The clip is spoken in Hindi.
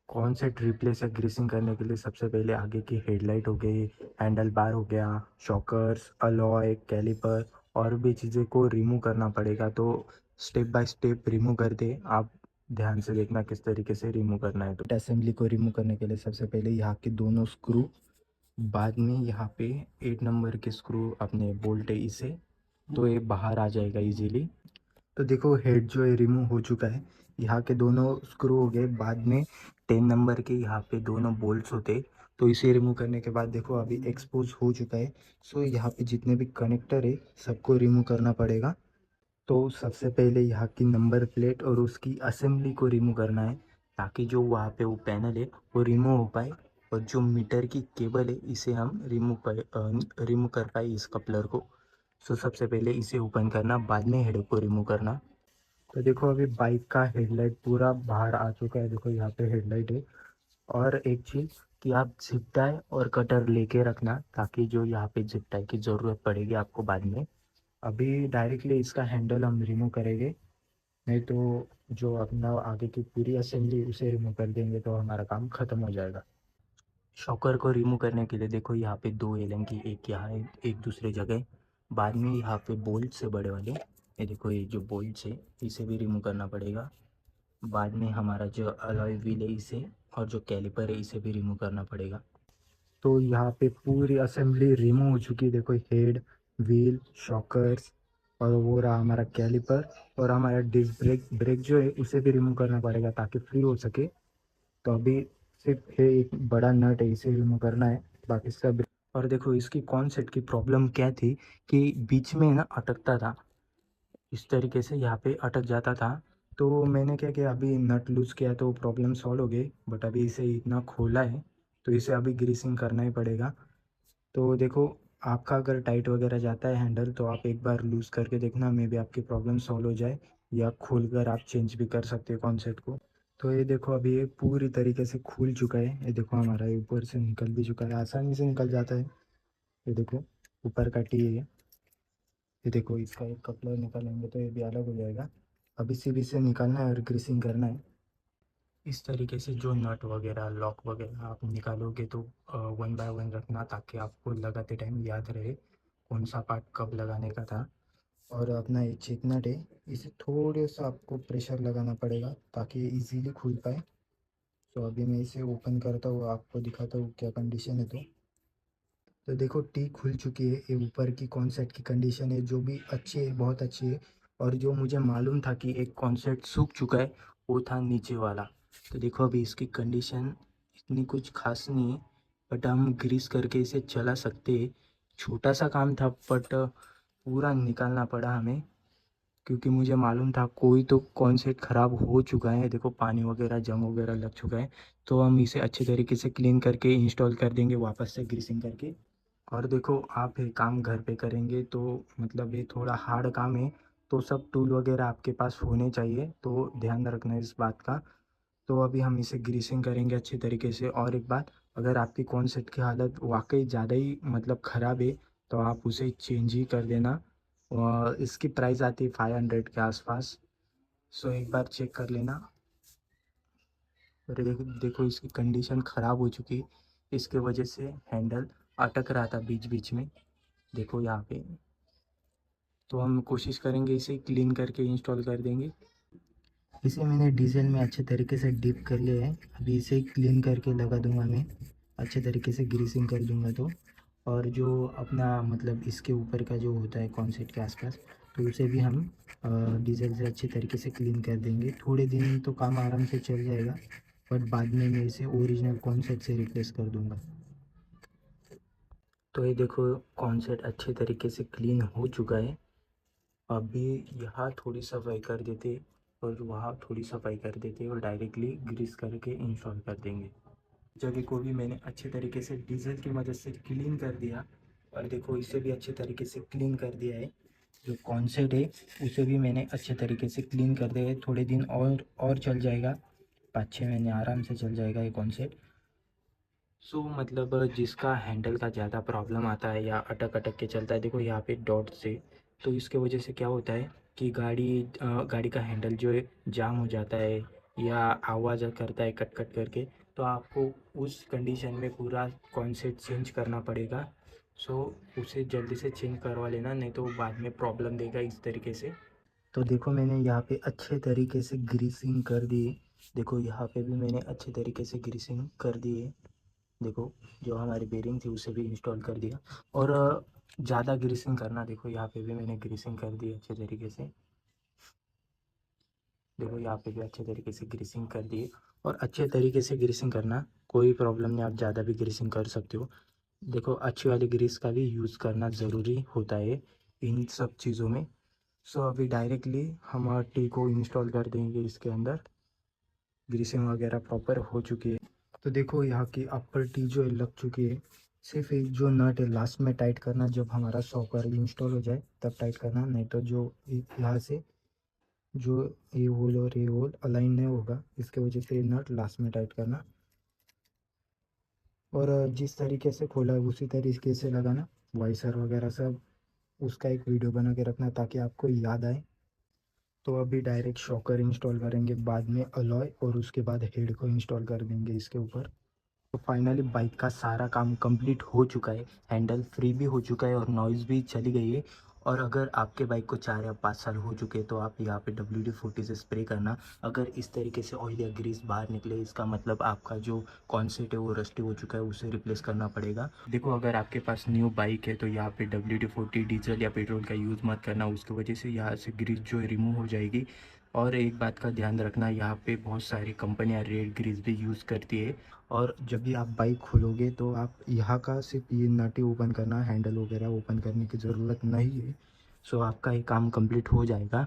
कौन से रिप्लेस या ग्रीसिंग करने के लिए सबसे पहले आगे की हेडलाइट हो गई, हैंडल बार हो गया, शॉकर्स, अलॉय, कैलिपर और भी चीज़ें को रिमूव करना पड़ेगा। तो स्टेप बाय स्टेप रिमूव करते आप ध्यान से देखना किस तरीके से रिमूव करना है। तो असेंबली को रिमूव करने के लिए सबसे पहले यहाँ के दोनों स्क्रू, बाद में यहाँ पे 8 नंबर के स्क्रू अपने बोल्ट है इसे, तो ये बाहर आ जाएगा इजीली। तो देखो हेड जो है रिमूव हो चुका है, यहाँ के दोनों स्क्रू हो गए, बाद में 10 नंबर के यहाँ पे दोनों बोल्ट्स होते, तो इसे रिमूव करने के बाद देखो अभी एक्सपोज हो चुका है। सो यहाँ पे जितने भी कनेक्टर है सबको रिमूव करना पड़ेगा। तो सबसे पहले यहाँ की नंबर प्लेट और उसकी असेंबली को रिमूव करना है, ताकि जो वहाँ पे वो पैनल है वो रिमूव हो पाए, और जो मीटर की केबल है इसे हम रिमूव कर पाए इस कपलर को। सो सबसे पहले इसे ओपन करना, बाद में हेड को रिमूव करना। तो देखो अभी बाइक का हेडलाइट पूरा बाहर आ चुका है, देखो यहाँ पे हेडलाइट है। और एक चीज़ कि आप जिप टाई और कटर लेके रखना, ताकि जो यहाँ पे जिप टाई की ज़रूरत पड़ेगी आपको बाद में। अभी डायरेक्टली इसका हैंडल हम रिमूव करेंगे, नहीं तो जो अपना आगे की पूरी असेंबली उसे रिमूव कर देंगे तो हमारा काम ख़त्म हो जाएगा। शॉकर को रिमूव करने के लिए देखो यहाँ पे दो एलन की, एक यहाँ है एक दूसरे जगह। बाद में यहाँ पे बोल्ट से बड़े वाले, ये देखो ये जो बोल्ट है इसे भी रिमूव करना पड़ेगा। बाद में हमारा जो अलॉय व्हील है इसे, और जो कैलिपर है इसे भी रिमूव करना पड़ेगा। तो यहाँ पे पूरी असेंबली रिमूव हो चुकी है, देखो हेड, व्हील, शॉकर्स, और वो रहा हमारा कैलिपर। और हमारा डिस्क ब्रेक ब्रेक जो है उसे भी रिमूव करना पड़ेगा ताकि फ्री हो सके। तो अभी सिर्फ ये एक बड़ा नट है इसे रिमूव करना है, बाकी सब। और देखो इसकी कौन सेट की प्रॉब्लम क्या थी कि बीच में ना अटकता था, इस तरीके से यहाँ पे अटक जाता था। तो मैंने क्या किया, अभी नट लूज़ किया तो प्रॉब्लम सॉल्व हो गई, बट अभी इसे इतना खोला है तो इसे अभी ग्रीसिंग करना ही पड़ेगा। तो देखो आपका अगर टाइट वगैरह जाता है हैंडल तो आप एक बार लूज़ करके देखना, मे भी आपकी प्रॉब्लम सॉल्व हो जाए, या खोल कर आप चेंज भी कर सकते हो कॉन्सेप्ट को। तो ये देखो अभी ये पूरी तरीके से खुल चुका है, ये देखो हमारा ये ऊपर से निकल भी चुका है, आसानी से निकल जाता है। ये देखो ऊपर का टी है ये देखो इसका एक कपलर निकालेंगे तो ये भी अलग हो जाएगा। अब इसी भी से निकालना है और ग्रीसिंग करना है। इस तरीके से जो नट वगैरह लॉक वगैरह आप निकालोगे तो वन बाय वन रखना, ताकि आपको लगाते टाइम याद रहे कौन सा पार्ट कब लगाने का था। और अपना ये चेक नट है, इसे थोड़े सा आपको प्रेशर लगाना पड़ेगा ताकि ये इजीली खुल पाए। तो अभी मैं इसे ओपन करता हूँ, आपको दिखाता हूँ क्या कंडीशन है। तो देखो टी खुल चुकी है, ये ऊपर की कॉन्सेप्ट की कंडीशन है जो भी अच्छी है, बहुत अच्छी है। और जो मुझे मालूम था कि एक कॉन्सेप्ट सूख चुका है वो था नीचे वाला। तो देखो अभी इसकी कंडीशन इतनी कुछ खास नहीं है, बट हम ग्रीस करके इसे चला सकते हैं। छोटा सा काम था बट पूरा निकालना पड़ा हमें, क्योंकि मुझे मालूम था कोई तो कॉन्सेप्ट ख़राब हो चुका है, देखो पानी वगैरह जंग वगैरह लग चुका है। तो हम इसे अच्छे तरीके से क्लीन करके इंस्टॉल कर देंगे वापस से ग्रीसिंग करके। और देखो आप ये काम घर पे करेंगे तो मतलब ये थोड़ा हार्ड काम है, तो सब टूल वगैरह आपके पास होने चाहिए, तो ध्यान रखना इस बात का। तो अभी हम इसे ग्रीसिंग करेंगे अच्छे तरीके से। और एक बात, अगर आपकी कौन सेट की हालत वाकई ज़्यादा ही मतलब ख़राब है तो आप उसे चेंज ही कर देना। और इसकी प्राइस आती है 500 के आसपास। सो एक बार चेक कर लेना। और देखो देखो इसकी कंडीशन ख़राब हो चुकी है, इसके वजह से हैंडल अटक रहा था बीच बीच में, देखो यहाँ पे। तो हम कोशिश करेंगे इसे क्लीन करके इंस्टॉल कर देंगे। इसे मैंने डीजल में अच्छे तरीके से डिप कर लिया है, अभी इसे क्लीन करके लगा दूंगा मैं, अच्छे तरीके से ग्रीसिंग कर दूंगा तो। और जो अपना मतलब इसके ऊपर का जो होता है कॉन्सेट के आसपास, तो उसे भी हम डीजल से अच्छे तरीके से क्लीन कर देंगे। थोड़े दिन तो काम आराम से चल जाएगा, बट बाद में मैं इसे ओरिजिनल कॉन्सेट से रिप्लेस कर दूंगा। तो ये देखो कॉन्सेट अच्छे तरीके से क्लीन हो चुका है। अभी यहाँ थोड़ी सफाई कर देते और वहाँ थोड़ी सफाई कर देते और डायरेक्टली ग्रीस करके इंस्टॉल कर देंगे। जगह को भी मैंने अच्छे तरीके से डीजल की मदद से क्लीन कर दिया, और देखो इसे भी अच्छे तरीके से क्लीन कर दिया है। जो कॉन्सेट है उसे भी मैंने अच्छे तरीके से क्लीन कर दिया है। थोड़े दिन और चल जाएगा, 5-6 महीने आराम से चल जाएगा ये कॉन्सेट। सो मतलब जिसका हैंडल का ज़्यादा प्रॉब्लम आता है या अटक अटक के चलता है, देखो यहाँ पे डॉट से, तो इसके वजह से क्या होता है कि गाड़ी का हैंडल जो है जाम हो जाता है, या आवाज़ करता है कट कट करके, तो आपको उस कंडीशन में पूरा कॉन्सेप्ट चेंज करना पड़ेगा। सो उसे जल्दी से चेंज करवा लेना, नहीं तो बाद में प्रॉब्लम देगा इस तरीके से। तो देखो मैंने यहाँ पे अच्छे तरीके से ग्रीसिंग कर दी। देखो यहाँ पे भी मैंने अच्छे तरीके से ग्रीसिंग कर दी है। देखो जो हमारी बेरिंग थी उसे भी इंस्टॉल कर दिया। और ज़्यादा ग्रीसिंग करना, देखो यहाँ पे भी मैंने ग्रीसिंग कर दी अच्छे तरीके से। देखो यहाँ पे भी अच्छे तरीके से ग्रीसिंग कर दी। और अच्छे तरीके से ग्रीसिंग करना, कोई प्रॉब्लम नहीं, आप ज़्यादा भी ग्रीसिंग कर सकते हो। देखो अच्छी वाली ग्रीस का भी यूज़ करना ज़रूरी होता है इन सब चीज़ों में। सो अभी डायरेक्टली हम टी को इंस्टॉल कर देंगे इसके अंदर। ग्रीसिंग वगैरह प्रॉपर हो चुकी है। तो देखो यहाँ की अपर टी जो है लग चुकी है। सिर्फ एक जो नट है लास्ट में टाइट करना, जब हमारा सॉकर इंस्टॉल हो जाए तब टाइट करना, नहीं तो जो यहाँ से जो ये होल और ये होल अलाइन नहीं होगा, इसके वजह से ये नट लास्ट में टाइट करना। और जिस तरीके से खोला है उसी तरीके से लगाना, वाइसर वगैरह सब। उसका एक वीडियो बना के रखना ताकि आपको याद आए। तो अभी डायरेक्ट शॉकर इंस्टॉल करेंगे, बाद में अलॉय, और उसके बाद हेड को इंस्टॉल कर देंगे इसके ऊपर। तो फाइनली बाइक का सारा काम कंप्लीट हो चुका है। हैंडल फ्री भी हो चुका है और नॉइज़ भी चली गई है। और अगर आपके बाइक को 4 या 5 साल हो चुके हैं तो आप यहाँ पे WD-40 से स्प्रे करना। अगर इस तरीके से ऑयल या ग्रीस बाहर निकले, इसका मतलब आपका जो कॉन्सेट है वो रस्टी हो चुका है, उसे रिप्लेस करना पड़ेगा। देखो अगर आपके पास न्यू बाइक है तो यहाँ पे WD-40 डीजल या पेट्रोल का यूज़ मत करना, उसकी वजह से यहाँ से ग्रीस जो है रिमूव हो जाएगी। और एक बात का ध्यान रखना, यहाँ पे बहुत सारी कंपनियाँ रेड ग्रीस भी यूज़ करती है। और जब भी आप बाइक खोलोगे तो आप यहाँ का सिर्फ ये नट ही ओपन करना, हैंडल वगैरह ओपन करने की ज़रूरत नहीं है। सो आपका ये काम कंप्लीट हो जाएगा।